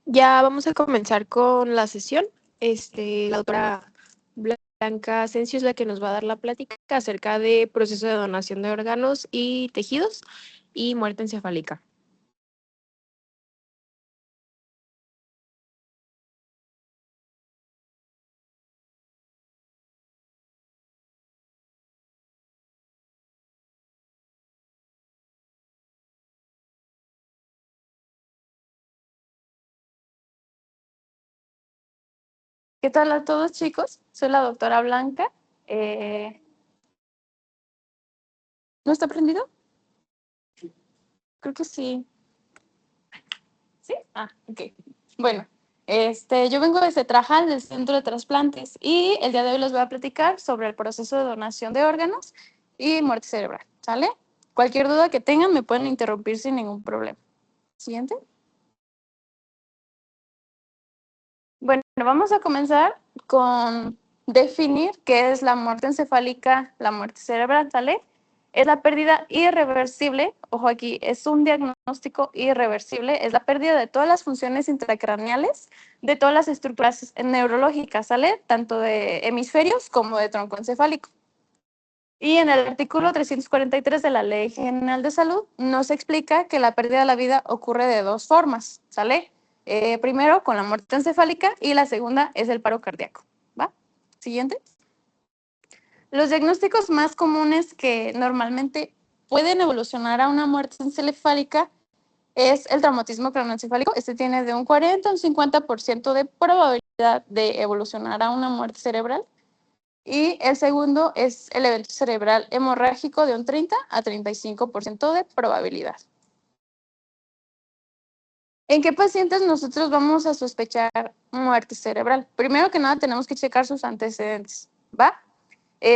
Ya vamos a comenzar con la sesión. La doctora Blanca Asensio es la que nos va a dar la plática acerca de proceso de donación de órganos y tejidos y muerte encefálica. ¿Qué tal a todos, chicos? Soy la doctora Blanca. Eh, ¿No está prendido? Creo que sí. ¿Sí? Ok. Bueno, yo vengo desde Trajal, del Centro de Trasplantes, y el día de hoy les voy a platicar sobre el proceso de donación de órganos y muerte cerebral, ¿sale? Cualquier duda que tengan me pueden interrumpir sin ningún problema. Siguiente. Bueno, vamos a comenzar con definir qué es la muerte encefálica, la muerte cerebral, ¿sale? Es la pérdida irreversible, ojo aquí, es un diagnóstico irreversible, es la pérdida de todas las funciones intracraneales, de todas las estructuras neurológicas, ¿sale? Tanto de hemisferios como de tronco encefálico. Y en el artículo 343 de la Ley General de Salud nos explica que la pérdida de la vida ocurre de dos formas, ¿sale? Primero con la muerte encefálica y la segunda es el paro cardíaco, ¿va? Siguiente. Los diagnósticos más comunes que normalmente pueden evolucionar a una muerte encefálica es el traumatismo craneoencefálico. Este tiene de un 40 a un 50% de probabilidad de evolucionar a una muerte cerebral. Y el segundo es el evento cerebral hemorrágico de un 30 a 35% de probabilidad. ¿En qué pacientes nosotros vamos a sospechar muerte cerebral? Primero que nada tenemos que checar sus antecedentes, ¿va?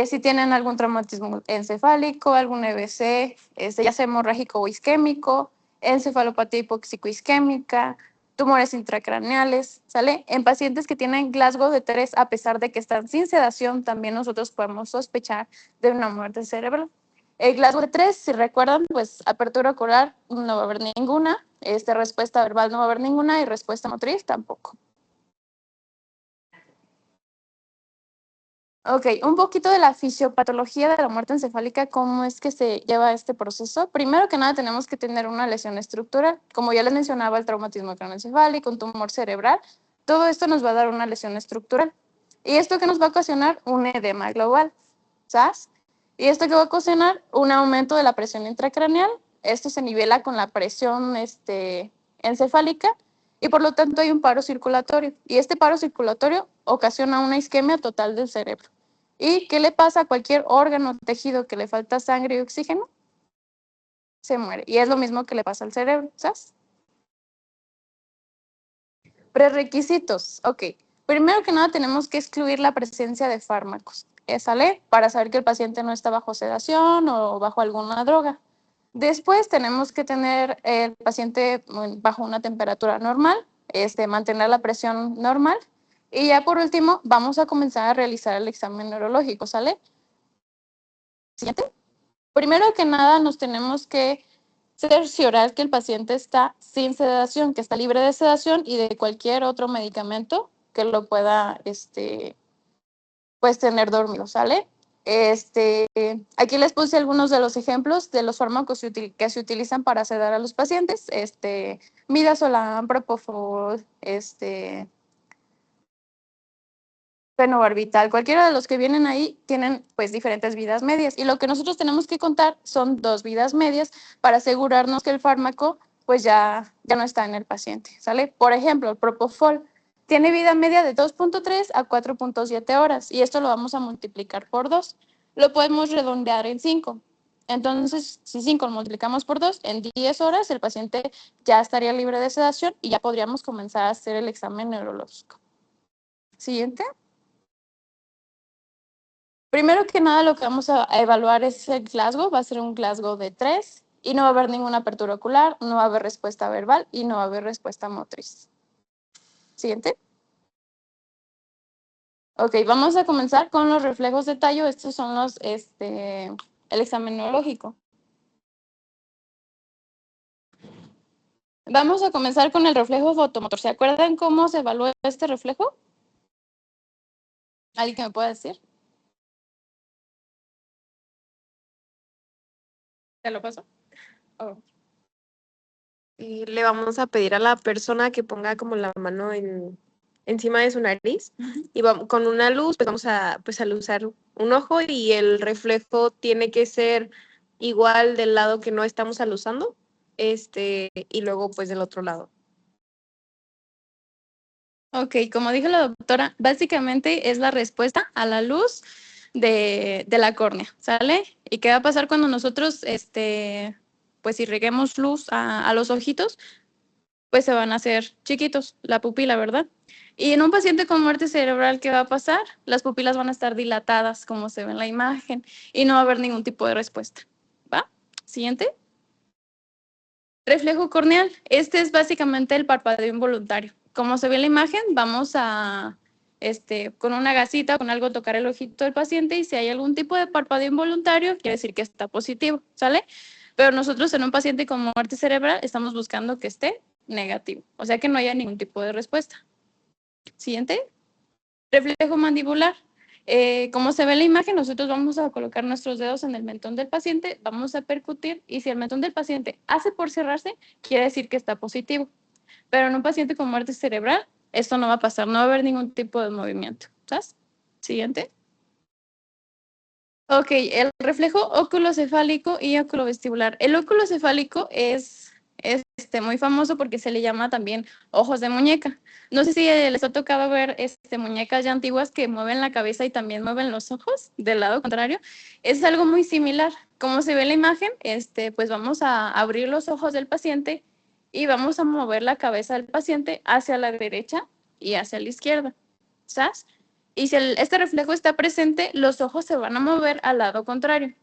Si tienen algún traumatismo encefálico, algún EBC, ya sea hemorrágico o isquémico, encefalopatía hipóxico-isquémica, tumores intracraneales, ¿sale? En pacientes que tienen Glasgow de 3, a pesar de que están sin sedación, también nosotros podemos sospechar de una muerte cerebral. El Glasgow de 3, si recuerdan, pues apertura ocular no va a haber ninguna, respuesta verbal no va a haber ninguna y respuesta motriz tampoco. Ok, un poquito de la fisiopatología de la muerte encefálica, cómo es que se lleva este proceso. Primero que nada tenemos que tener una lesión estructural. Como ya les mencionaba, el traumatismo craneoencefálico, un tumor cerebral, todo esto nos va a dar una lesión estructural. ¿Y esto que nos va a ocasionar? Un edema global, ¿sabes? ¿Y esto que va a ocasionar? Un aumento de la presión intracraneal. Esto se nivela con la presión encefálica y por lo tanto hay un paro circulatorio. Y este paro circulatorio ocasiona una isquemia total del cerebro. ¿Y qué le pasa a cualquier órgano o tejido que le falta sangre y oxígeno? Se muere. Y es lo mismo que le pasa al cerebro, ¿sabes? Prerequisitos. Ok. Primero que nada tenemos que excluir la presencia de fármacos. ¿Sale? Para saber que el paciente no está bajo sedación o bajo alguna droga. Después tenemos que tener el paciente bajo una temperatura normal, mantener la presión normal. Y ya por último, vamos a comenzar a realizar el examen neurológico, ¿sale? Siguiente. Primero que nada, nos tenemos que cerciorar que el paciente está sin sedación, que está libre de sedación y de cualquier otro medicamento que lo pueda, pues, tener dormido, ¿sale? Aquí les puse algunos de los ejemplos de los fármacos que se utilizan para sedar a los pacientes. Midazolam, Propofol, fenobarbital, cualquiera de los que vienen ahí tienen pues diferentes vidas medias y lo que nosotros tenemos que contar son 2 vidas medias para asegurarnos que el fármaco pues ya no está en el paciente, ¿sale? Por ejemplo, el Propofol tiene vida media de 2.3 a 4.7 horas y esto lo vamos a multiplicar por 2. Lo podemos redondear en 5. Entonces, si 5 lo multiplicamos por 2, en 10 horas el paciente ya estaría libre de sedación y ya podríamos comenzar a hacer el examen neurológico. Siguiente. Primero que nada, lo que vamos a evaluar es el Glasgow. Va a ser un Glasgow de 3 y no va a haber ninguna apertura ocular, no va a haber respuesta verbal y no va a haber respuesta motriz. Siguiente. Ok, vamos a comenzar con los reflejos de tallo. Estos son el examen neurológico. Vamos a comenzar con el reflejo fotomotor. ¿Se acuerdan cómo se evalúa este reflejo? ¿Alguien que me pueda decir? ¿Te lo paso? Oh. Y le vamos a pedir a la persona que ponga como la mano encima de su nariz y vamos, con una luz pues vamos a usar un ojo y el reflejo tiene que ser igual del lado que no estamos alusando, y luego pues del otro lado. Ok, como dijo la doctora, básicamente es la respuesta a la luz de la córnea, ¿sale? ¿Y qué va a pasar cuando nosotros, pues irriguemos luz a los ojitos? Pues se van a hacer chiquitos, la pupila, ¿verdad? Y en un paciente con muerte cerebral, ¿qué va a pasar? Las pupilas van a estar dilatadas, como se ve en la imagen, y no va a haber ningún tipo de respuesta. ¿Va? Siguiente. Reflejo corneal. Este es básicamente el parpadeo involuntario. Como se ve en la imagen, vamos a, con una gasita, con algo, tocar el ojito del paciente y si hay algún tipo de parpadeo involuntario, quiere decir que está positivo, ¿sale? Pero nosotros en un paciente con muerte cerebral estamos buscando que esté negativo, o sea que no haya ningún tipo de respuesta. Siguiente. Reflejo mandibular. Como se ve en la imagen, nosotros vamos a colocar nuestros dedos en el mentón del paciente, vamos a percutir y si el mentón del paciente hace por cerrarse, quiere decir que está positivo. Pero en un paciente con muerte cerebral, esto no va a pasar, no va a haber ningún tipo de movimiento. ¿Sabes? Siguiente. Ok, el reflejo oculocefálico y oculovestibular. El oculocefálico es muy famoso porque se le llama también ojos de muñeca. No sé si les ha tocado ver muñecas ya antiguas que mueven la cabeza y también mueven los ojos del lado contrario. Es algo muy similar. Como se ve en la imagen, pues vamos a abrir los ojos del paciente y vamos a mover la cabeza del paciente hacia la derecha y hacia la izquierda. ¿Sabes? Y si este reflejo está presente, los ojos se van a mover al lado contrario.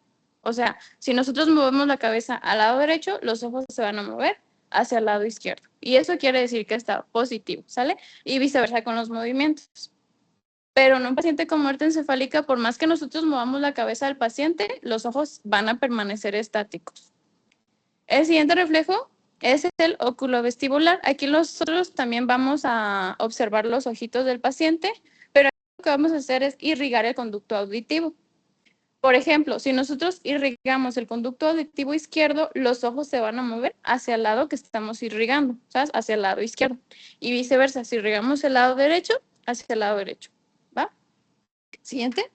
O sea, si nosotros movemos la cabeza al lado derecho, los ojos se van a mover hacia el lado izquierdo. Y eso quiere decir que está positivo, ¿sale? Y viceversa con los movimientos. Pero en un paciente con muerte encefálica, por más que nosotros movamos la cabeza del paciente, los ojos van a permanecer estáticos. El siguiente reflejo es el oculovestibular. Aquí nosotros también vamos a observar los ojitos del paciente, pero lo que vamos a hacer es irrigar el conducto auditivo. Por ejemplo, si nosotros irrigamos el conducto auditivo izquierdo, los ojos se van a mover hacia el lado que estamos irrigando, ¿sabes? Hacia el lado izquierdo. Y viceversa, si irrigamos el lado derecho, hacia el lado derecho. ¿Va? Siguiente.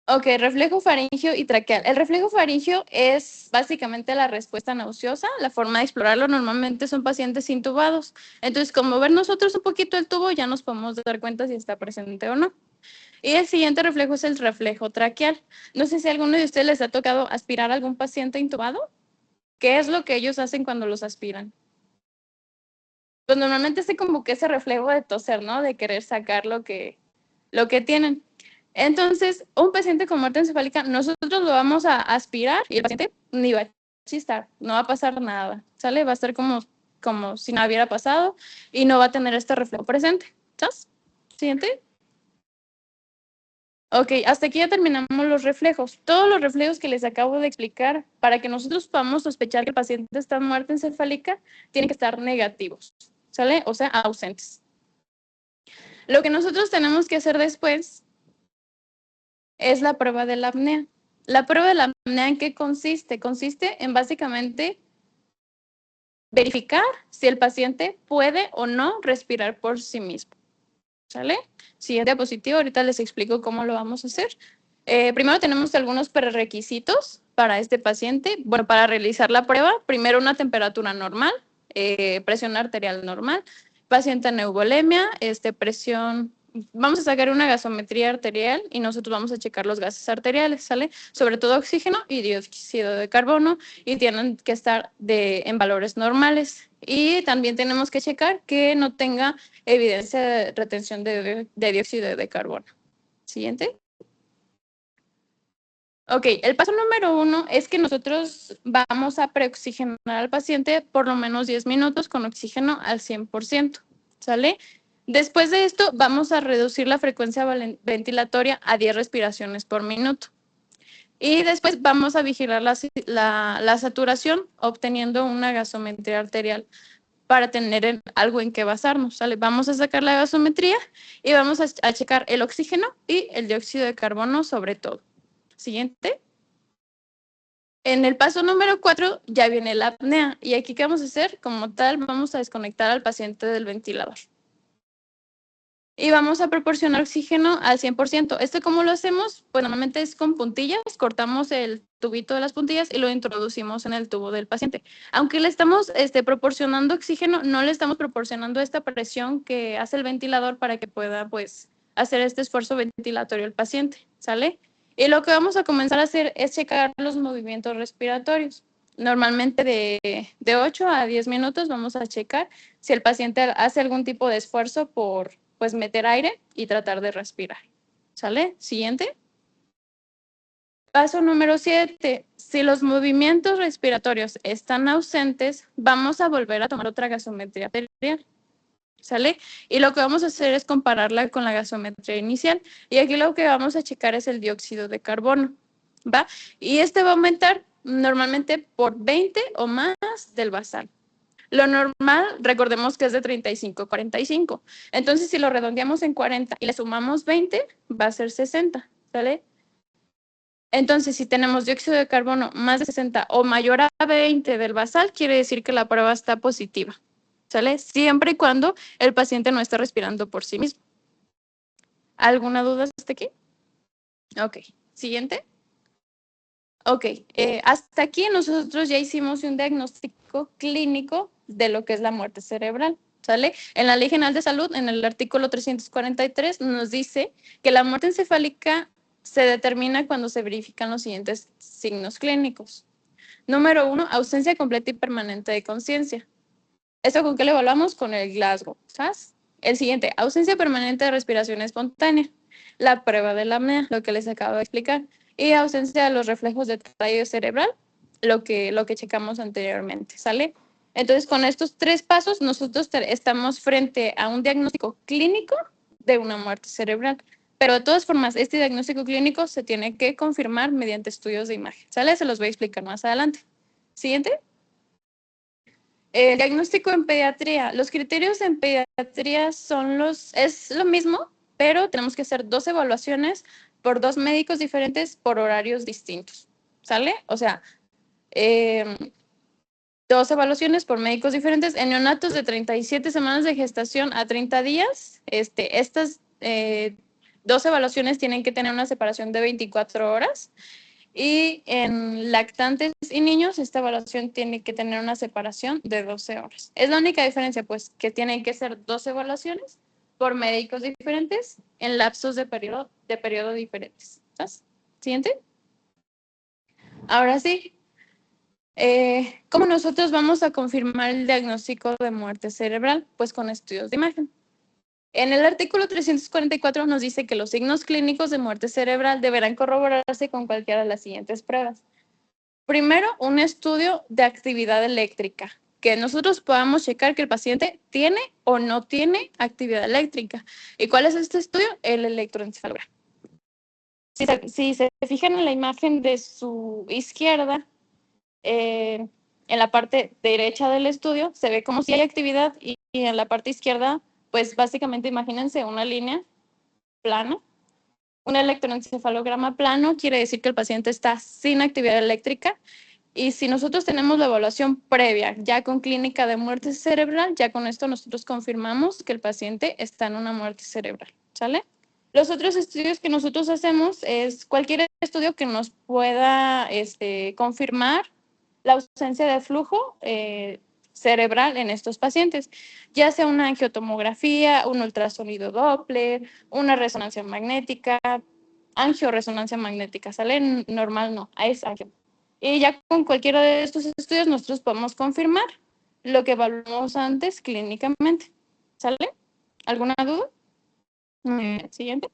Ok, reflejo faríngeo y traqueal. El reflejo faríngeo es básicamente la respuesta nauseosa. La forma de explorarlo normalmente son pacientes intubados. Entonces, como ver nosotros un poquito el tubo, ya nos podemos dar cuenta si está presente o no. Y el siguiente reflejo es el reflejo traqueal. No sé si a alguno de ustedes les ha tocado aspirar a algún paciente intubado. ¿Qué es lo que ellos hacen cuando los aspiran? Pues normalmente es como que ese reflejo de toser, ¿no? De querer sacar lo que tienen. Entonces, un paciente con muerte encefálica, nosotros lo vamos a aspirar y el paciente ni va a chistar, no va a pasar nada, ¿sale? Va a estar como si nada hubiera pasado y no va a tener este reflejo presente. ¿Sabes? Siguiente. Ok, hasta aquí ya terminamos los reflejos. Todos los reflejos que les acabo de explicar, para que nosotros podamos sospechar que el paciente está en muerte encefálica, tienen que estar negativos, ¿sale? O sea, ausentes. Lo que nosotros tenemos que hacer después es la prueba de la apnea. La prueba de la apnea, ¿en qué consiste? Consiste en básicamente verificar si el paciente puede o no respirar por sí mismo. ¿Sale? Siguiente diapositiva, ahorita les explico cómo lo vamos a hacer. Primero tenemos algunos prerequisitos para este paciente. Bueno, para realizar la prueba, primero una temperatura normal, presión arterial normal, paciente en eubolemia, presión. Vamos a sacar una gasometría arterial y nosotros vamos a checar los gases arteriales, ¿sale? Sobre todo oxígeno y dióxido de carbono y tienen que estar en valores normales. Y también tenemos que checar que no tenga evidencia de retención de dióxido de carbono. Siguiente. Ok, el paso número 1 es que nosotros vamos a preoxigenar al paciente por lo menos 10 minutos con oxígeno al 100%, ¿sale? Después de esto, vamos a reducir la frecuencia ventilatoria a 10 respiraciones por minuto. Y después vamos a vigilar la saturación obteniendo una gasometría arterial para tener algo en qué basarnos, ¿sale? Vamos a sacar la gasometría y vamos a checar el oxígeno y el dióxido de carbono sobre todo. Siguiente. En el paso número 4 ya viene la apnea y aquí ¿qué vamos a hacer? Como tal, vamos a desconectar al paciente del ventilador. Y vamos a proporcionar oxígeno al 100%. ¿Esto cómo lo hacemos? Pues normalmente es con puntillas, cortamos el tubito de las puntillas y lo introducimos en el tubo del paciente. Aunque le estamos proporcionando oxígeno, no le estamos proporcionando esta presión que hace el ventilador para que pueda pues hacer este esfuerzo ventilatorio el paciente, ¿sale? Y lo que vamos a comenzar a hacer es checar los movimientos respiratorios. Normalmente de 8 a 10 minutos vamos a checar si el paciente hace algún tipo de esfuerzo por pues meter aire y tratar de respirar. ¿Sale? Siguiente. Paso número 7. Si los movimientos respiratorios están ausentes, vamos a volver a tomar otra gasometría arterial. ¿Sale? Y lo que vamos a hacer es compararla con la gasometría inicial. Y aquí lo que vamos a checar es el dióxido de carbono. ¿Va? Y este va a aumentar normalmente por 20 o más del basal. Lo normal, recordemos que es de 35 a 45. Entonces, si lo redondeamos en 40 y le sumamos 20, va a ser 60, ¿sale? Entonces, si tenemos dióxido de carbono más de 60 o mayor a 20 del basal, quiere decir que la prueba está positiva, ¿sale? Siempre y cuando el paciente no esté respirando por sí mismo. ¿Alguna duda hasta aquí? Ok, siguiente. Ok, hasta aquí nosotros ya hicimos un diagnóstico clínico de lo que es la muerte cerebral, ¿sale? En la Ley General de Salud, en el artículo 343, nos dice que la muerte encefálica se determina cuando se verifican los siguientes signos clínicos. Número 1, ausencia completa y permanente de conciencia. ¿Esto con qué lo evaluamos? Con el Glasgow, ¿sabes? El siguiente, ausencia permanente de respiración espontánea. La prueba de la apnea, lo que les acabo de explicar. Y ausencia de los reflejos de tallo cerebral, lo que checamos anteriormente, ¿sale? Entonces, con estos 3 pasos, nosotros estamos frente a un diagnóstico clínico de una muerte cerebral. Pero de todas formas, este diagnóstico clínico se tiene que confirmar mediante estudios de imagen, ¿sale? Se los voy a explicar más adelante. Siguiente. El diagnóstico en pediatría. Los criterios en pediatría es lo mismo, pero tenemos que hacer 2 evaluaciones por 2 médicos diferentes por horarios distintos. ¿Sale? O sea, 2 evaluaciones por médicos diferentes. En neonatos de 37 semanas de gestación a 30 días, estas 2 evaluaciones tienen que tener una separación de 24 horas. Y en lactantes y niños, esta evaluación tiene que tener una separación de 12 horas. Es la única diferencia, pues, que tienen que ser 2 evaluaciones por médicos diferentes en lapsos de periodo diferentes. ¿Sabes? Siguiente. Ahora sí, ¿cómo nosotros vamos a confirmar el diagnóstico de muerte cerebral? Pues con estudios de imagen. En el artículo 344 nos dice que los signos clínicos de muerte cerebral deberán corroborarse con cualquiera de las siguientes pruebas. Primero, un estudio de actividad eléctrica, que nosotros podamos checar que el paciente tiene o no tiene actividad eléctrica. ¿Y cuál es este estudio? El electroencefalograma. Si se fijan en la imagen de su izquierda, en la parte derecha del estudio, se ve como si hay actividad y en la parte izquierda, pues básicamente imagínense una línea plana. Un electroencefalograma plano quiere decir que el paciente está sin actividad eléctrica. Y si nosotros tenemos la evaluación previa ya con clínica de muerte cerebral, ya con esto nosotros confirmamos que el paciente está en una muerte cerebral, ¿sale? Los otros estudios que nosotros hacemos es cualquier estudio que nos pueda confirmar la ausencia de flujo cerebral en estos pacientes, ya sea una angiotomografía, un ultrasonido Doppler, una resonancia magnética, angioresonancia magnética, ¿sale? Normal no, es angio. Y ya con cualquiera de estos estudios nosotros podemos confirmar lo que evaluamos antes clínicamente. ¿Sale? ¿Alguna duda? Siguiente.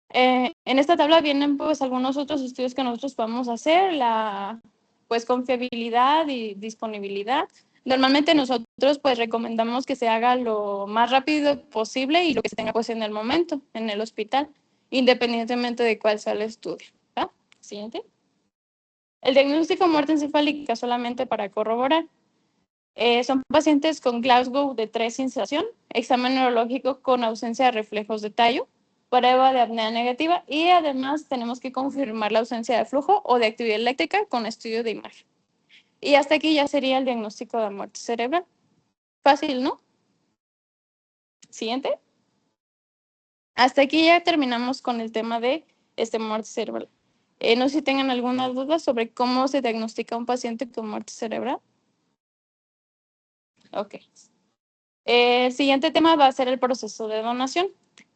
En esta tabla vienen pues algunos otros estudios que nosotros podemos hacer, la pues confiabilidad y disponibilidad. Normalmente nosotros pues recomendamos que se haga lo más rápido posible y lo que se tenga pues en el momento, en el hospital. independientemente de cuál sea el estudio. ¿Va? Siguiente. El diagnóstico de muerte encefálica, solamente para corroborar. Son pacientes con Glasgow de 3 sin sedación, examen neurológico con ausencia de reflejos de tallo, prueba de apnea negativa y además tenemos que confirmar la ausencia de flujo o de actividad eléctrica con estudio de imagen. Y hasta aquí ya sería el diagnóstico de muerte cerebral. Fácil, ¿no? Siguiente. Hasta aquí ya terminamos con el tema de muerte cerebral. No sé si tengan alguna duda sobre cómo se diagnostica un paciente con muerte cerebral. Ok. El siguiente tema va a ser el proceso de donación,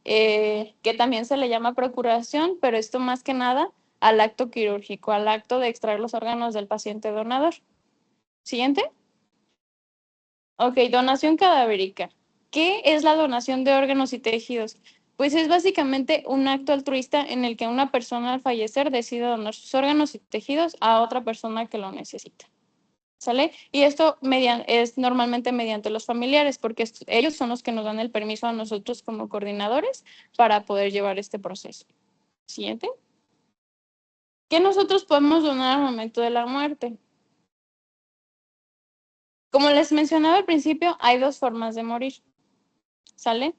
que también se le llama procuración, pero esto más que nada al acto quirúrgico, al acto de extraer los órganos del paciente donador. Siguiente. Ok, donación cadavérica. ¿Qué es la donación de órganos y tejidos? Pues es básicamente un acto altruista en el que una persona al fallecer decide donar sus órganos y tejidos a otra persona que lo necesita. ¿Sale? Y esto es normalmente mediante los familiares, porque ellos son los que nos dan el permiso a nosotros como coordinadores para poder llevar este proceso. Siguiente. ¿Qué nosotros podemos donar al momento de la muerte? Como les mencionaba al principio, hay 2 formas de morir. ¿Sale?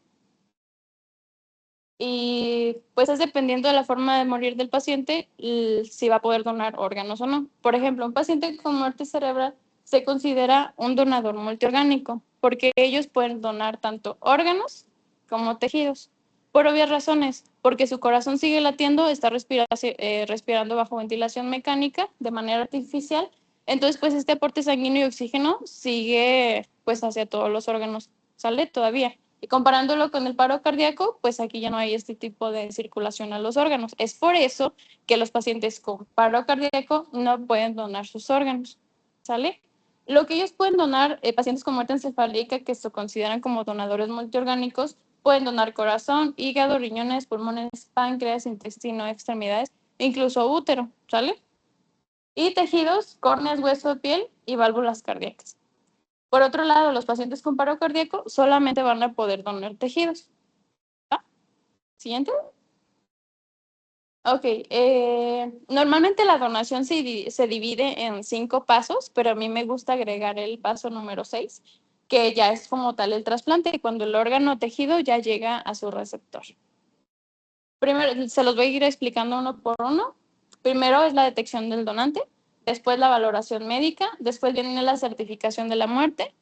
Y pues es dependiendo de la forma de morir del paciente, si va a poder donar órganos o no. Por ejemplo, un paciente con muerte cerebral se considera un donador multiorgánico, porque ellos pueden donar tanto órganos como tejidos, por obvias razones, porque su corazón sigue latiendo, está respirando bajo ventilación mecánica de manera artificial, entonces pues este aporte sanguíneo y oxígeno sigue pues hacia todos los órganos, ¿sale? Todavía. Y comparándolo con el paro cardíaco, pues aquí ya no hay este tipo de circulación a los órganos. Es por eso que los pacientes con paro cardíaco no pueden donar sus órganos, ¿sale? Lo que ellos pueden donar, pacientes con muerte encefálica que se consideran como donadores multiorgánicos, pueden donar corazón, hígado, riñones, pulmones, páncreas, intestino, extremidades, incluso útero, ¿sale? Y tejidos, córneas, hueso, piel y válvulas cardíacas. Por otro lado, los pacientes con paro cardíaco solamente van a poder donar tejidos. ¿Va? Siguiente. Ok, normalmente la donación se divide en 5 pasos, pero a mí me gusta agregar el paso número 6, que ya es como tal el trasplante, cuando el órgano tejido ya llega a su receptor. Primero, se los voy a ir explicando uno por uno. Primero es la detección del donante, después la valoración médica, después viene la certificación de la muerte.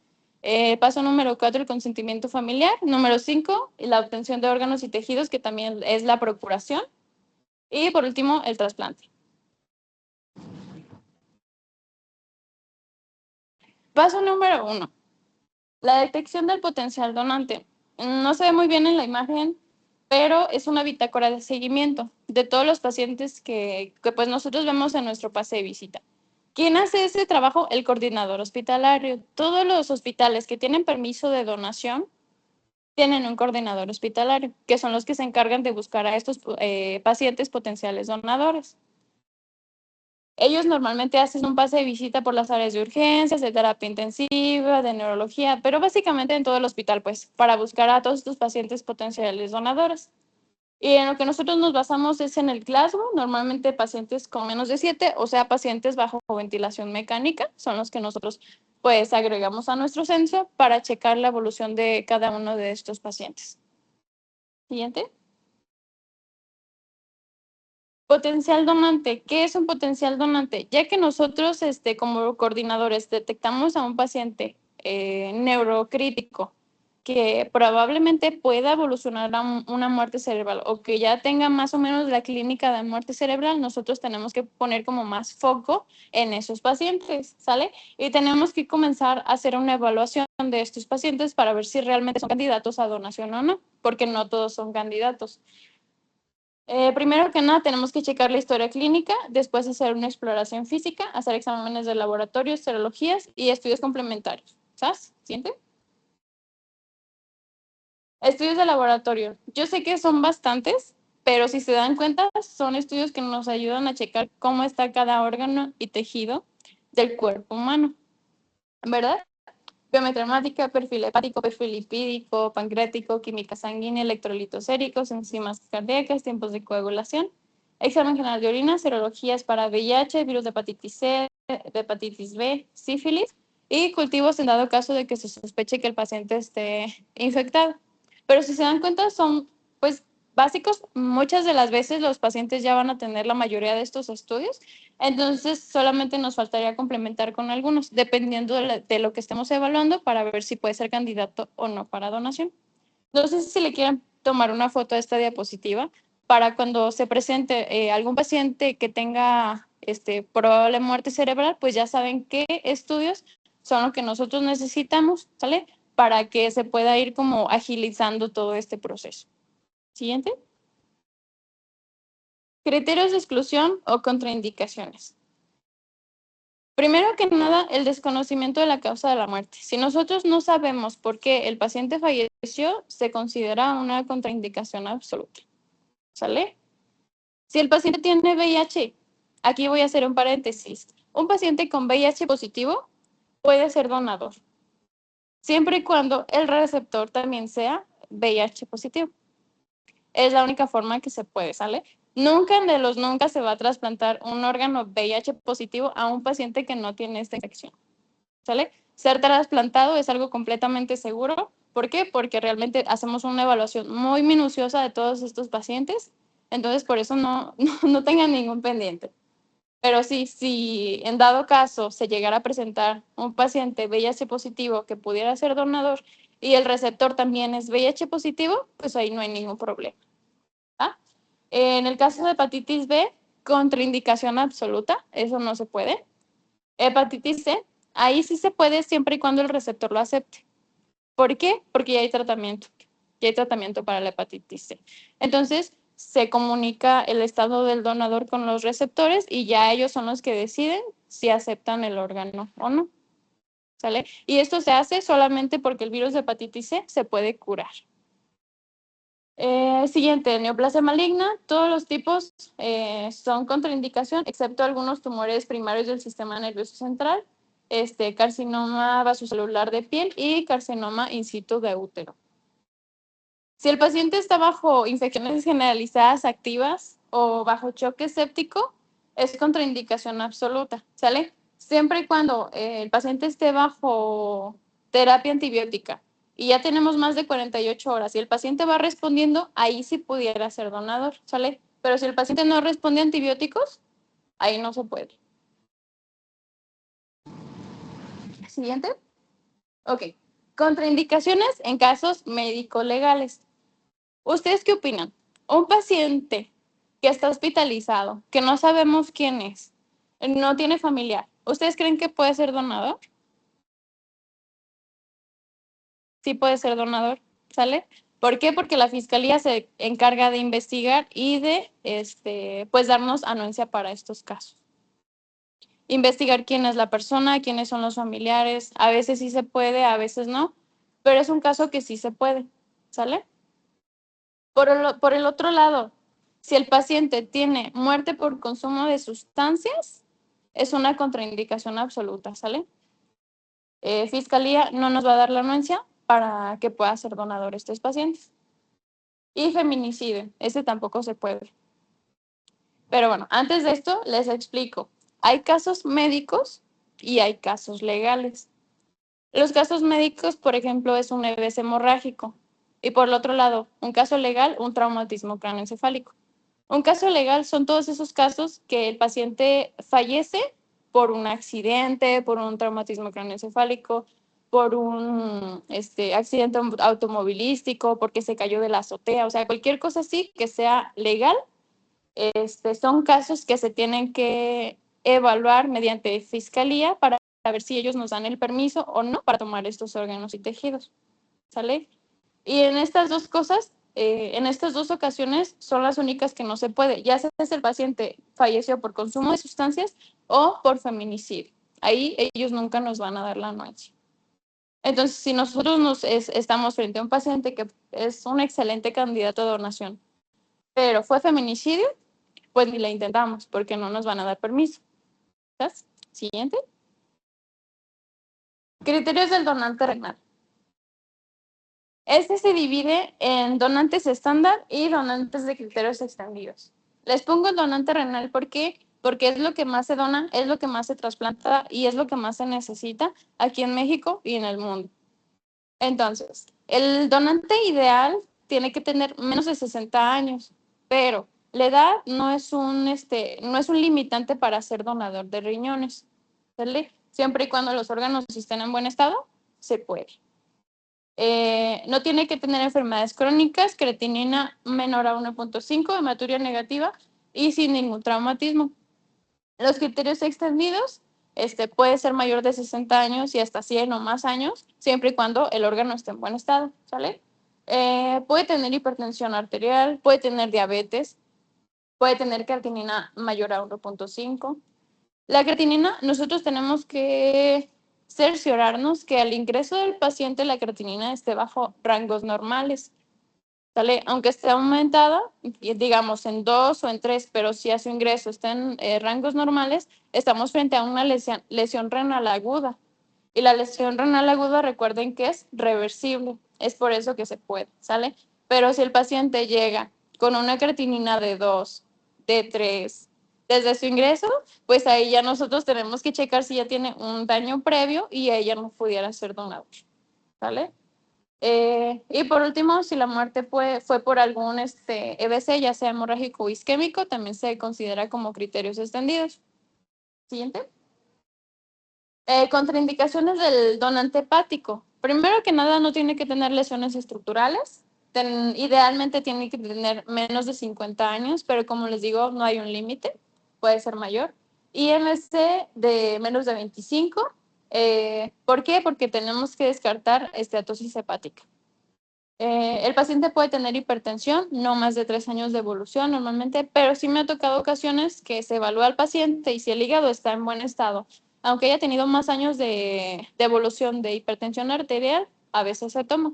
Paso número 4, el consentimiento familiar. Número 5, la obtención de órganos y tejidos, que también es la procuración. Y por último, el trasplante. Paso número 1, la detección del potencial donante. No se ve muy bien en la imagen, pero es una bitácora de seguimiento de todos los pacientes que pues nosotros vemos en nuestro pase de visita. ¿Quién hace ese trabajo? El coordinador hospitalario. Todos los hospitales que tienen permiso de donación tienen un coordinador hospitalario, que son los que se encargan de buscar a estos pacientes potenciales donadores. Ellos normalmente hacen un pase de visita por las áreas de urgencias, de terapia intensiva, de neurología, pero básicamente en todo el hospital, pues, para buscar a todos estos pacientes potenciales donadores. Y en lo que nosotros nos basamos es en el Glasgow, normalmente pacientes con menos de 7, o sea, pacientes bajo ventilación mecánica, son los que nosotros pues agregamos a nuestro censo para checar la evolución de cada uno de estos pacientes. Siguiente. Potencial donante. ¿Qué es un potencial donante? Ya que nosotros, como coordinadores, detectamos a un paciente neurocrítico que probablemente pueda evolucionar a una muerte cerebral o que ya tenga más o menos la clínica de muerte cerebral, nosotros tenemos que poner como más foco en esos pacientes, ¿sale? Y tenemos que comenzar a hacer una evaluación de estos pacientes para ver si realmente son candidatos a donación o no, porque no todos son candidatos. Primero que nada, tenemos que checar la historia clínica, después hacer una exploración física, hacer exámenes de laboratorio, serologías y estudios complementarios. ¿Sabes? ¿Siente? Estudios de laboratorio. Yo sé que son bastantes, pero si se dan cuenta, son estudios que nos ayudan a checar cómo está cada órgano y tejido del cuerpo humano. ¿Verdad? biometría hemática, perfil hepático, perfil lipídico, pancreático, química sanguínea, electrolitos séricos, enzimas cardíacas, tiempos de coagulación, examen general de orina, serologías para VIH, virus de hepatitis C, de hepatitis B, sífilis y cultivos en dado caso de que se sospeche que el paciente esté infectado. Pero si se dan cuenta, son pues básicos. Muchas de las veces los pacientes ya van a tener la mayoría de estos estudios, entonces solamente nos faltaría complementar con algunos, dependiendo de lo que estemos evaluando para ver si puede ser candidato o no para donación. No sé si le quieren tomar una foto de esta diapositiva para cuando se presente algún paciente que tenga probable muerte cerebral, pues ya saben qué estudios son los que nosotros necesitamos, ¿sale? Para que se pueda ir como agilizando todo este proceso. Siguiente. Criterios de exclusión o contraindicaciones. Primero que nada, el desconocimiento de la causa de la muerte. Si nosotros no sabemos por qué el paciente falleció, se considera una contraindicación absoluta. ¿Sale? Si el paciente tiene VIH, aquí voy a hacer un paréntesis. Un paciente con VIH positivo puede ser donador, siempre y cuando el receptor también sea VIH positivo. Es la única forma que se puede, ¿sale? Nunca de los nunca se va a trasplantar un órgano VIH positivo a un paciente que no tiene esta infección, ¿sale? Ser trasplantado es algo completamente seguro. ¿Por qué? Porque realmente hacemos una evaluación muy minuciosa de todos estos pacientes, entonces por eso no tengan ningún pendiente. Pero sí, si en dado caso se llegara a presentar un paciente VIH positivo que pudiera ser donador y el receptor también es VIH positivo, pues ahí no hay ningún problema. ¿Ah? En el caso de hepatitis B, contraindicación absoluta, eso no se puede. Hepatitis C, ahí sí se puede siempre y cuando el receptor lo acepte. ¿Por qué? Porque ya hay tratamiento para la hepatitis C. Entonces, se comunica el estado del donador con los receptores y ya ellos son los que deciden si aceptan el órgano o no. ¿Sale? Y esto se hace solamente porque el virus de hepatitis C se puede curar. Siguiente, neoplasia maligna. Todos los tipos son contraindicación, excepto algunos tumores primarios del sistema nervioso central, carcinoma vasocelular de piel y carcinoma in situ de útero. Si el paciente está bajo infecciones generalizadas activas o bajo choque séptico, es contraindicación absoluta, ¿sale? Siempre y cuando el paciente esté bajo terapia antibiótica y ya tenemos más de 48 horas y el paciente va respondiendo, ahí sí pudiera ser donador, ¿sale? Pero si el paciente no responde a antibióticos, ahí no se puede. Siguiente. Ok. Contraindicaciones en casos médico-legales. ¿Ustedes qué opinan? Un paciente que está hospitalizado, que no sabemos quién es, no tiene familiar, ¿ustedes creen que puede ser donador? Sí puede ser donador, ¿sale? ¿Por qué? Porque la fiscalía se encarga de investigar y de, pues, darnos anuencia para estos casos. Investigar quién es la persona, quiénes son los familiares, a veces sí se puede, a veces no, pero es un caso que sí se puede, ¿sale? Por el otro lado, si el paciente tiene muerte por consumo de sustancias, es una contraindicación absoluta, ¿sale? Fiscalía no nos va a dar la anuencia para que pueda ser donador estos pacientes. Y feminicidio, ese tampoco se puede. Pero bueno, antes de esto les explico. Hay casos médicos y hay casos legales. Los casos médicos, por ejemplo, es un EBS hemorrágico. Y por el otro lado, un caso legal, un traumatismo cráneoencefálico. Un caso legal son todos esos casos que el paciente fallece por un accidente, por un traumatismo craneoencefálico, por un accidente automovilístico, porque se cayó de la azotea, o sea, cualquier cosa así que sea legal, son casos que se tienen que evaluar mediante fiscalía para ver si ellos nos dan el permiso o no para tomar estos órganos y tejidos, ¿sale? Y en estas dos cosas, en estas dos ocasiones son las únicas que no se puede, ya sea si el paciente falleció por consumo de sustancias o por feminicidio. Ahí ellos nunca nos van a dar la anuencia. Entonces, si nosotros estamos frente a un paciente que es un excelente candidato de donación, pero fue feminicidio, pues ni la intentamos porque no nos van a dar permiso. ¿Sabes? Siguiente. Criterios del donante renal. Este se divide en donantes estándar y donantes de criterios extendidos. Les pongo el donante renal porque es lo que más se dona, es lo que más se trasplanta y es lo que más se necesita aquí en México y en el mundo. Entonces, el donante ideal tiene que tener menos de 60 años, pero la edad no es no es un limitante para ser donador de riñones. ¿Vale? Siempre y cuando los órganos estén en buen estado, se puede. No tiene que tener enfermedades crónicas, creatinina menor a 1.5, hematuria negativa y sin ningún traumatismo. Los criterios extendidos, puede ser mayor de 60 años y hasta 100 o más años, siempre y cuando el órgano esté en buen estado, ¿sale? Puede tener hipertensión arterial, puede tener diabetes, puede tener creatinina mayor a 1.5. La creatinina, nosotros tenemos que cerciorarnos que al ingreso del paciente la creatinina esté bajo rangos normales. ¿Sale? Aunque esté aumentada, digamos en 2 o en 3, pero si a su ingreso está en rangos normales, estamos frente a una lesión renal aguda. Y la lesión renal aguda, recuerden que es reversible, es por eso que se puede, ¿sale? Pero si el paciente llega con una creatinina de 2, de 3, desde su ingreso, pues ahí ya nosotros tenemos que checar si ya tiene un daño previo y ella no pudiera ser donador, ¿sale? Y por último, si la muerte fue por algún EBC, ya sea hemorrágico o isquémico, también se considera como criterios extendidos. Siguiente. Contraindicaciones del donante hepático. Primero que nada, no tiene que tener lesiones estructurales. Idealmente tiene que tener menos de 50 años, pero como les digo, no hay un límite, puede ser mayor. IMC de menos de 25. ¿Por qué? Porque tenemos que descartar esteatosis hepática. El paciente puede tener hipertensión, no más de 3 años de evolución normalmente, pero sí me ha tocado ocasiones que se evalúa al paciente y si el hígado está en buen estado, aunque haya tenido más años de evolución de hipertensión arterial, a veces se toma.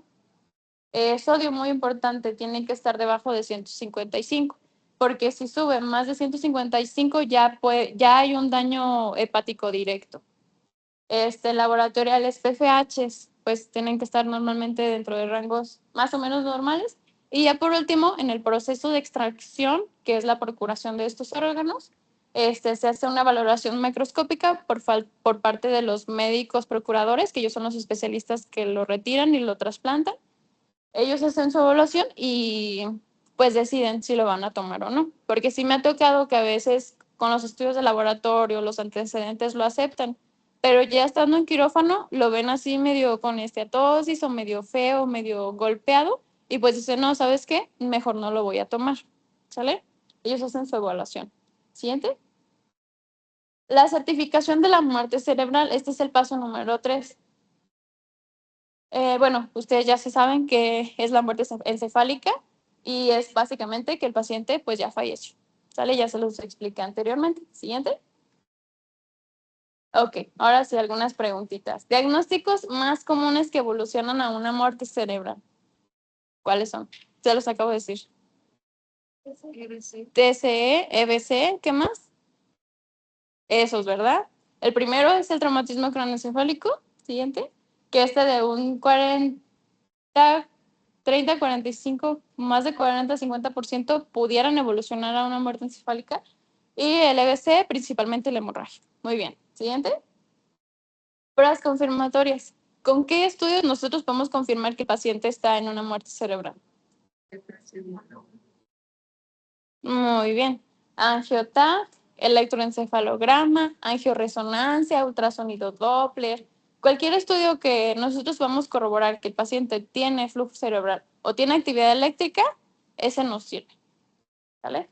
Sodio, muy importante, tiene que estar debajo de 155, porque si sube más de 155 ya hay un daño hepático directo. Laboratoriales PFHs, pues tienen que estar normalmente dentro de rangos más o menos normales. Y ya por último, en el proceso de extracción, que es la procuración de estos órganos, se hace una valoración macroscópica por parte de los médicos procuradores, que ellos son los especialistas que lo retiran y lo trasplantan. Ellos hacen su evaluación y pues deciden si lo van a tomar o no. Porque sí me ha tocado que a veces con los estudios de laboratorio, los antecedentes lo aceptan, pero ya estando en quirófano lo ven así medio con esteatosis o medio feo, medio golpeado y pues dicen, no, ¿sabes qué? Mejor no lo voy a tomar, ¿sale? Ellos hacen su evaluación. Siguiente. La certificación de la muerte cerebral, este es el paso número 3. Bueno, ustedes ya se saben que es la muerte encefálica y es básicamente que el paciente pues ya falleció. ¿Sale? Ya se los expliqué anteriormente. Siguiente. Ok, ahora sí, algunas preguntitas. Diagnósticos más comunes que evolucionan a una muerte cerebral. ¿Cuáles son? Se los acabo de decir. TCE, EBC, ¿qué más? Esos, ¿verdad? El primero es el traumatismo craneoencefálico. Siguiente. Que de un 30, 45, más de 40, 50% pudieran evolucionar a una muerte encefálica. Y el EBC, principalmente el hemorragia. Muy bien. Siguiente. Pruebas confirmatorias. ¿Con qué estudios nosotros podemos confirmar que el paciente está en una muerte cerebral? Muy bien. Angiotac, electroencefalograma, angioresonancia, ultrasonido Doppler. Cualquier estudio que nosotros vamos a corroborar que el paciente tiene flujo cerebral o tiene actividad eléctrica, ese nos sirve. ¿Vale?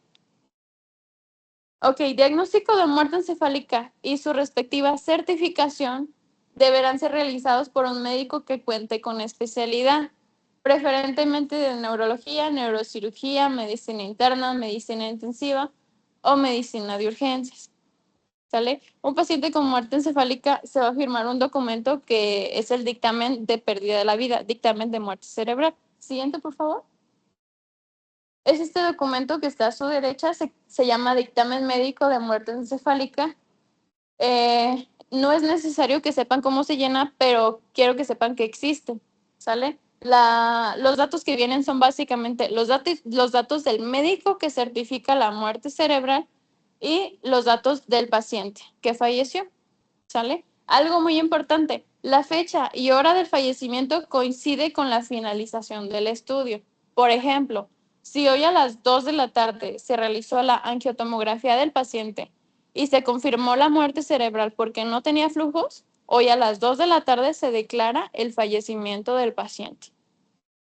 Ok, diagnóstico de muerte encefálica y su respectiva certificación deberán ser realizados por un médico que cuente con especialidad, preferentemente de neurología, neurocirugía, medicina interna, medicina intensiva o medicina de urgencias. ¿Sale? Un paciente con muerte encefálica se va a firmar un documento que es el dictamen de pérdida de la vida, dictamen de muerte cerebral. Siguiente, por favor. Es este documento que está a su derecha, se llama Dictamen Médico de Muerte Encefálica. no es necesario que sepan cómo se llena, pero quiero que sepan que existe, ¿sale? Los datos que vienen son básicamente los datos del médico que certifica la muerte cerebral y los datos del paciente que falleció, ¿sale? Algo muy importante, la fecha y hora del fallecimiento coincide con la finalización del estudio. Por ejemplo, si hoy a las 2 de la tarde se realizó la angiotomografía del paciente y se confirmó la muerte cerebral porque no tenía flujos, hoy a las 2 de la tarde se declara el fallecimiento del paciente.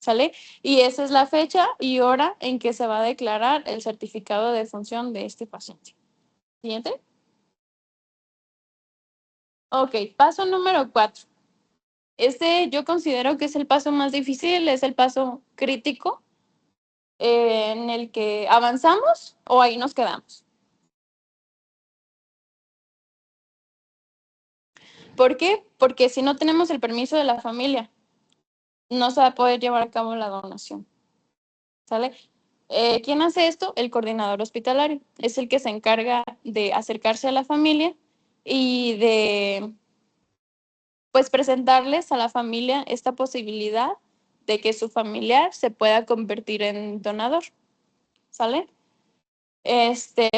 ¿Sale? Y esa es la fecha y hora en que se va a declarar el certificado de defunción de este paciente. Siguiente. Ok, paso número 4. Este yo considero que es el paso más difícil, es el paso crítico en el que avanzamos o ahí nos quedamos. ¿Por qué? Porque si no tenemos el permiso de la familia, no se va a poder llevar a cabo la donación. ¿Sale? ¿Quién hace esto? El coordinador hospitalario. Es el que se encarga de acercarse a la familia y de, pues, presentarles a la familia esta posibilidad de que su familiar se pueda convertir en donador. ¿Sale?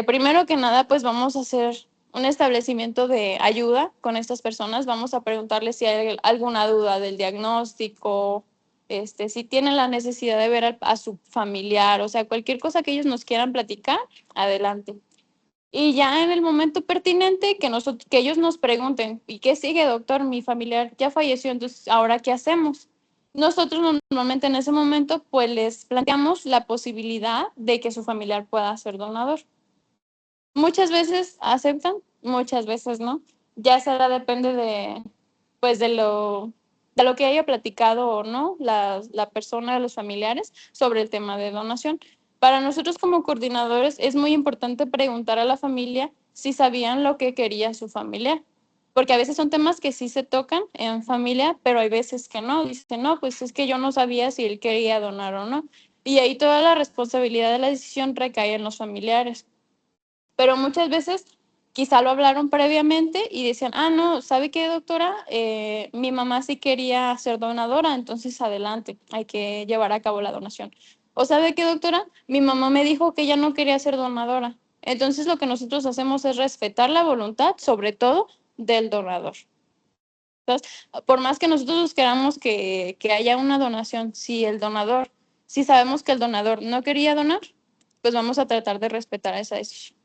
Primero que nada, pues vamos a hacer un establecimiento de ayuda con estas personas. Vamos a preguntarles si hay alguna duda del diagnóstico, si tienen la necesidad de ver a su familiar, o sea, cualquier cosa que ellos nos quieran platicar, adelante. Y ya en el momento pertinente que ellos nos pregunten, ¿y qué sigue, doctor? Mi familiar ya falleció, entonces, ¿ahora qué hacemos? Nosotros normalmente en ese momento, pues les planteamos la posibilidad de que su familiar pueda ser donador. Muchas veces aceptan, muchas veces no. Ya será depende de, pues de lo que haya platicado o no la persona, los familiares sobre el tema de donación. Para nosotros como coordinadores es muy importante preguntar a la familia si sabían lo que quería su familiar, porque a veces son temas que sí se tocan en familia, pero hay veces que no. Dicen, no, pues es que yo no sabía si él quería donar o no. Y ahí toda la responsabilidad de la decisión recae en los familiares. Pero muchas veces quizá lo hablaron previamente y decían, ah, no, ¿sabe qué, doctora? Mi mamá sí quería ser donadora, entonces adelante, hay que llevar a cabo la donación. O ¿sabe qué, doctora? Mi mamá me dijo que ella no quería ser donadora. Entonces lo que nosotros hacemos es respetar la voluntad, sobre todo del donador. Entonces, por más que nosotros queramos que haya una donación, si sabemos que el donador no quería donar, pues vamos a tratar de respetar esa decisión.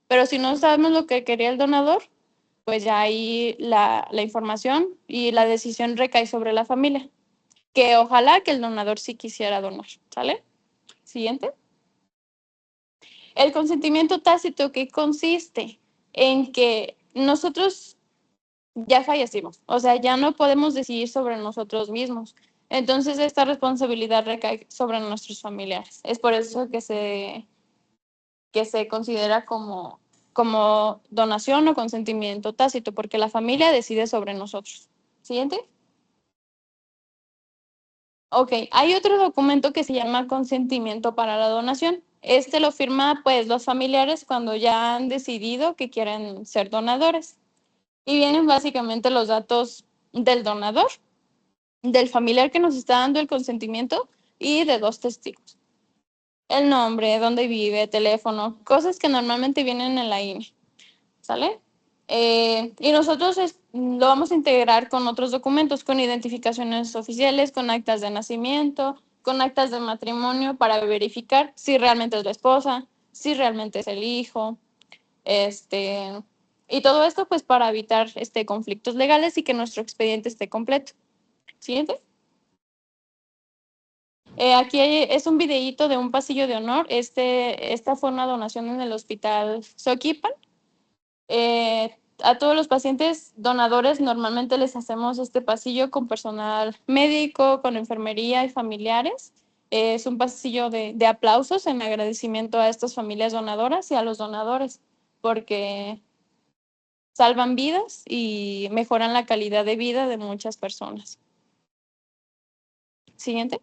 Pero si no sabemos lo que quería el donador, pues ya ahí la información y la decisión recae sobre la familia, que ojalá que el donador sí quisiera donar, ¿sale? Siguiente. El consentimiento tácito, ¿qué consiste? En que nosotros ya fallecimos, o sea, ya no podemos decidir sobre nosotros mismos. Entonces, esta responsabilidad recae sobre nuestros familiares. Es por eso que se considera como donación o consentimiento tácito, porque la familia decide sobre nosotros. Siguiente. Ok, hay otro documento que se llama consentimiento para la donación. Este lo firma pues los familiares cuando ya han decidido que quieren ser donadores. Y vienen básicamente los datos del donador, del familiar que nos está dando el consentimiento y de dos testigos. El nombre, dónde vive, teléfono, cosas que normalmente vienen en la INE. ¿Sale? Y nosotros lo vamos a integrar con otros documentos, con identificaciones oficiales, con actas de nacimiento, con actas de matrimonio para verificar si realmente es la esposa, si realmente es el hijo, y todo esto pues para evitar conflictos legales y que nuestro expediente esté completo. Siguiente. Aquí es un videíto de un pasillo de honor. Esta fue una donación en el hospital Soquipan. A todos los pacientes donadores normalmente les hacemos este pasillo con personal médico, con enfermería y familiares. Es un pasillo de aplausos en agradecimiento a estas familias donadoras y a los donadores, porque salvan vidas y mejoran la calidad de vida de muchas personas. Siguiente.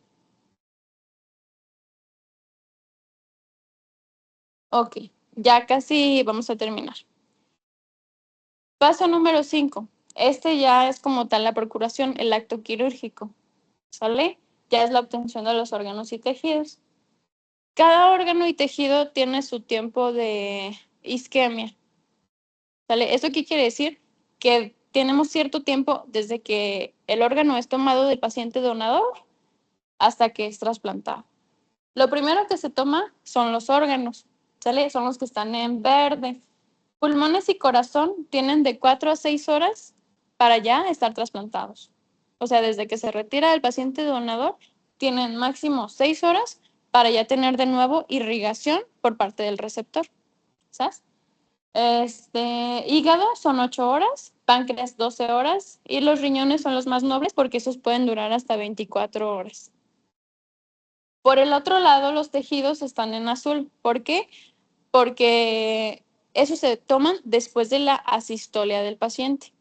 Ok, ya casi vamos a terminar. Paso número 5. Este ya es como tal la procuración, el acto quirúrgico, ¿sale? Ya es la obtención de los órganos y tejidos. Cada órgano y tejido tiene su tiempo de isquemia, ¿sale? ¿Eso qué quiere decir? Que tenemos cierto tiempo desde que el órgano es tomado del paciente donador hasta que es trasplantado. Lo primero que se toma son los órganos, ¿sale? Son los que están en verde. Pulmones y corazón tienen de 4 a 6 horas para ya estar trasplantados. O sea, desde que se retira el paciente donador, tienen máximo 6 horas para ya tener de nuevo irrigación por parte del receptor. ¿Sabes? Hígado son 8 horas, páncreas 12 horas y los riñones son los más nobles porque esos pueden durar hasta 24 horas. Por el otro lado, los tejidos están en azul. ¿Por qué? Porque esos se toman después de la asistolia del paciente.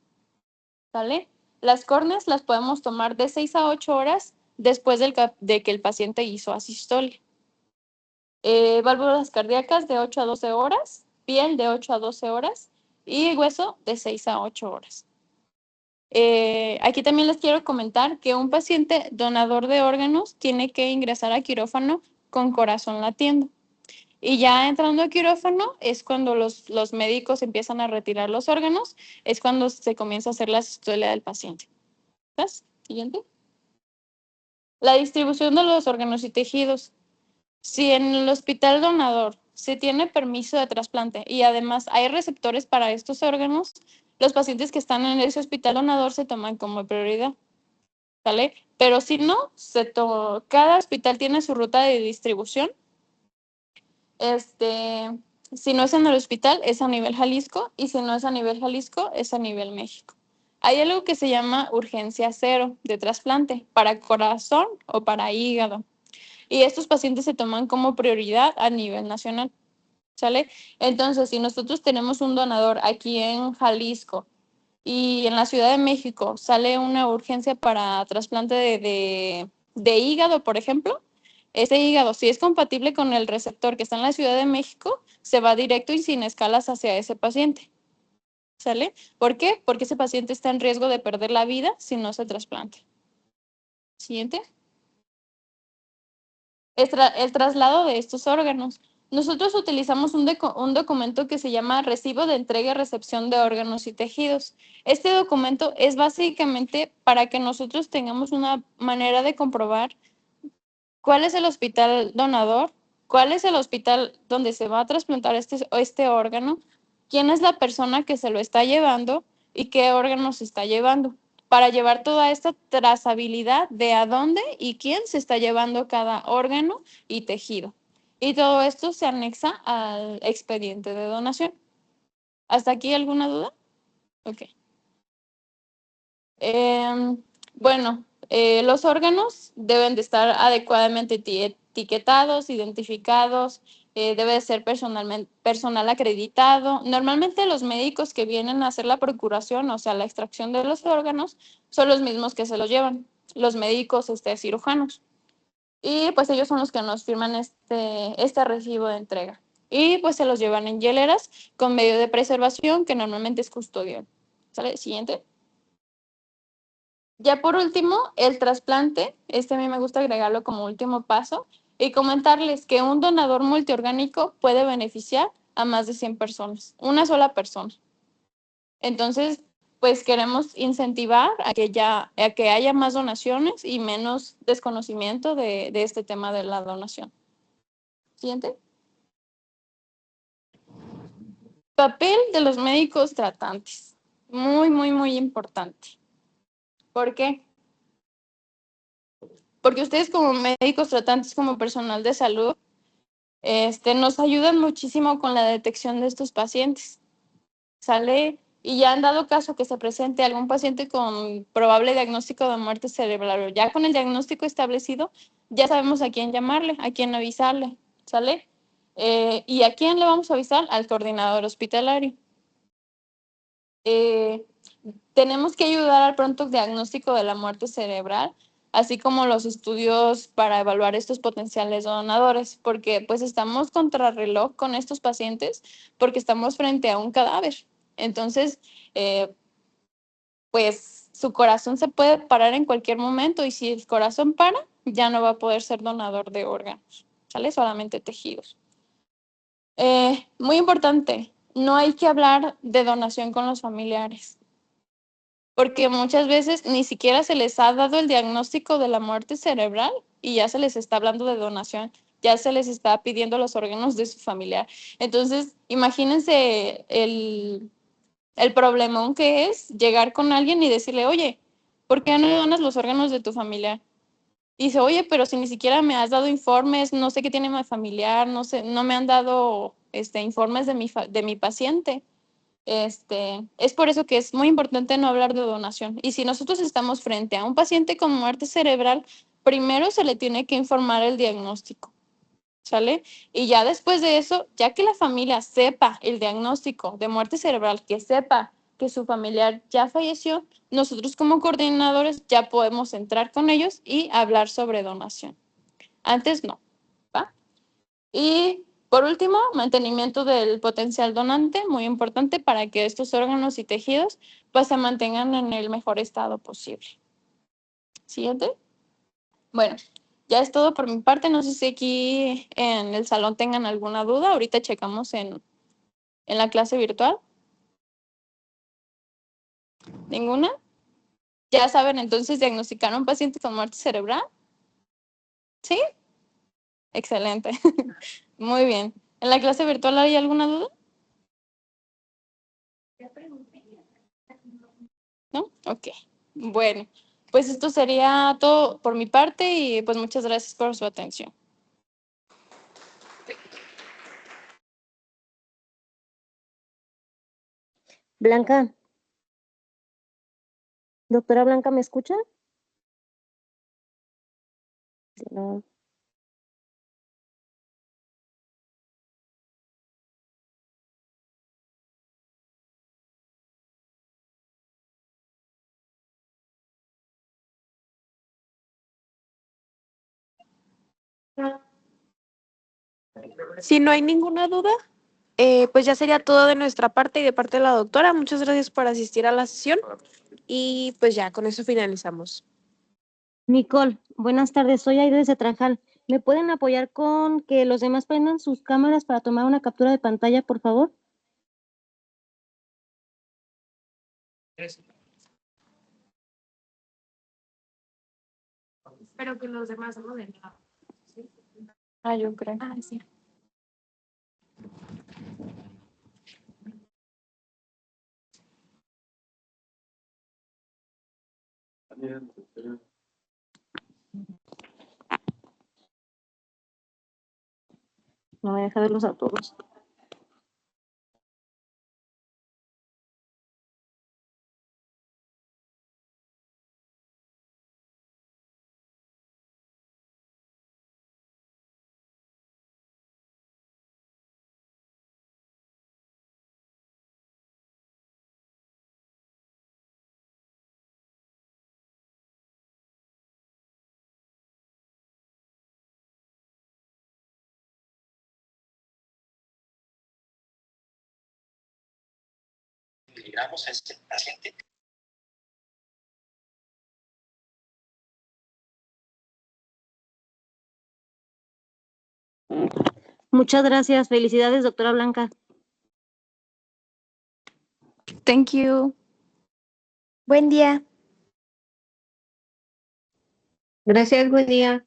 ¿Sale? Las córneas las podemos tomar de 6 a 8 horas después de que el paciente hizo asistolia. Válvulas cardíacas de 8 a 12 horas, piel de 8 a 12 horas y hueso de 6 a 8 horas. Aquí también les quiero comentar que un paciente donador de órganos tiene que ingresar a quirófano con corazón latiendo. Y ya entrando a quirófano es cuando los médicos empiezan a retirar los órganos, es cuando se comienza a hacer la asistolia del paciente. ¿Estás? Siguiente. La distribución de los órganos y tejidos. Si en el hospital donador se tiene permiso de trasplante y además hay receptores para estos órganos, los pacientes que están en ese hospital donador se toman como prioridad, ¿vale? Pero si no, cada hospital tiene su ruta de distribución. Si no es en el hospital, es a nivel Jalisco, y si no es a nivel Jalisco, es a nivel México. Hay algo que se llama urgencia cero de trasplante para corazón o para hígado. Y estos pacientes se toman como prioridad a nivel nacional, ¿sale? Entonces, si nosotros tenemos un donador aquí en Jalisco y en la Ciudad de México sale una urgencia para trasplante de hígado, por ejemplo, ese hígado, si es compatible con el receptor que está en la Ciudad de México, se va directo y sin escalas hacia ese paciente, ¿sale? ¿Por qué? Porque ese paciente está en riesgo de perder la vida si no se trasplante. Siguiente. El traslado de estos órganos. Nosotros utilizamos un documento que se llama Recibo de Entrega y Recepción de Órganos y Tejidos. Este documento es básicamente para que nosotros tengamos una manera de comprobar cuál es el hospital donador, cuál es el hospital donde se va a trasplantar este órgano, quién es la persona que se lo está llevando y qué órgano se está llevando, para llevar toda esta trazabilidad de a dónde y quién se está llevando cada órgano y tejido. Y todo esto se anexa al expediente de donación. ¿Hasta aquí alguna duda? Ok. Bueno, los órganos deben de estar adecuadamente etiquetados, identificados, debe de ser personal acreditado. Normalmente los médicos que vienen a hacer la procuración, o sea, la extracción de los órganos, son los mismos que se los llevan, los médicos cirujanos. Y pues ellos son los que nos firman este recibo de entrega. Y pues se los llevan en hieleras con medio de preservación que normalmente es custodial. ¿Sale? Siguiente. Ya por último, el trasplante, a mí me gusta agregarlo como último paso y comentarles que un donador multiorgánico puede beneficiar a más de 100 personas, una sola persona. Entonces, pues queremos incentivar a que haya más donaciones y menos desconocimiento de este tema de la donación. Siguiente. Papel de los médicos tratantes. Muy, muy, muy importante. ¿Por qué? Porque ustedes como médicos tratantes, como personal de salud, nos ayudan muchísimo con la detección de estos pacientes. ¿Sale? Y ya han dado caso que se presente algún paciente con probable diagnóstico de muerte cerebral. Ya con el diagnóstico establecido, ya sabemos a quién llamarle, a quién avisarle. ¿Sale? ¿Y a quién le vamos a avisar? Al coordinador hospitalario. Tenemos que ayudar al pronto diagnóstico de la muerte cerebral, así como los estudios para evaluar estos potenciales donadores, porque pues estamos contrarreloj con estos pacientes porque estamos frente a un cadáver, Entonces, pues su corazón se puede parar en cualquier momento y si el corazón para, ya no va a poder ser donador de órganos, ¿sale? Solamente tejidos. Muy importante, no hay que hablar de donación con los familiares, porque muchas veces ni siquiera se les ha dado el diagnóstico de la muerte cerebral y ya se les está hablando de donación, ya se les está pidiendo los órganos de su familiar. Entonces, imagínense el problemón que es llegar con alguien y decirle, oye, ¿por qué no donas los órganos de tu familiar? Y dice, oye, pero si ni siquiera me has dado informes, no sé qué tiene mi familiar, no sé, no me han dado informes de mi paciente. Es por eso que es muy importante no hablar de donación. Y si nosotros estamos frente a un paciente con muerte cerebral, primero se le tiene que informar el diagnóstico, ¿sale? Y ya después de eso, ya que la familia sepa el diagnóstico de muerte cerebral, que sepa que su familiar ya falleció, nosotros como coordinadores ya podemos entrar con ellos y hablar sobre donación. Antes no, ¿va? Y por último, mantenimiento del potencial donante, muy importante para que estos órganos y tejidos pues se mantengan en el mejor estado posible. Siguiente. Bueno, ya es todo por mi parte. No sé si aquí en el salón tengan alguna duda. Ahorita checamos en la clase virtual. ¿Ninguna? Ya saben entonces diagnosticar a un paciente con muerte cerebral. ¿Sí? Excelente. Muy bien. ¿En la clase virtual hay alguna duda? ¿No? Ok. Bueno, pues esto sería todo por mi parte y pues muchas gracias por su atención. Blanca, doctora Blanca, ¿me escucha? No. Si no hay ninguna duda, pues ya sería todo de nuestra parte y de parte de la doctora. Muchas gracias por asistir a la sesión y pues ya con eso finalizamos. Nicole, buenas tardes, soy Aide de Trajal. ¿Me pueden apoyar con que los demás prendan sus cámaras para tomar una captura de pantalla, por favor? Espero que los demás no den nada. Ah, yo creo. Ah, sí. No me deja verlos a todos. Miligramos a este paciente. Muchas gracias, felicidades, doctora Blanca. Thank you. Buen día. Gracias, buen día.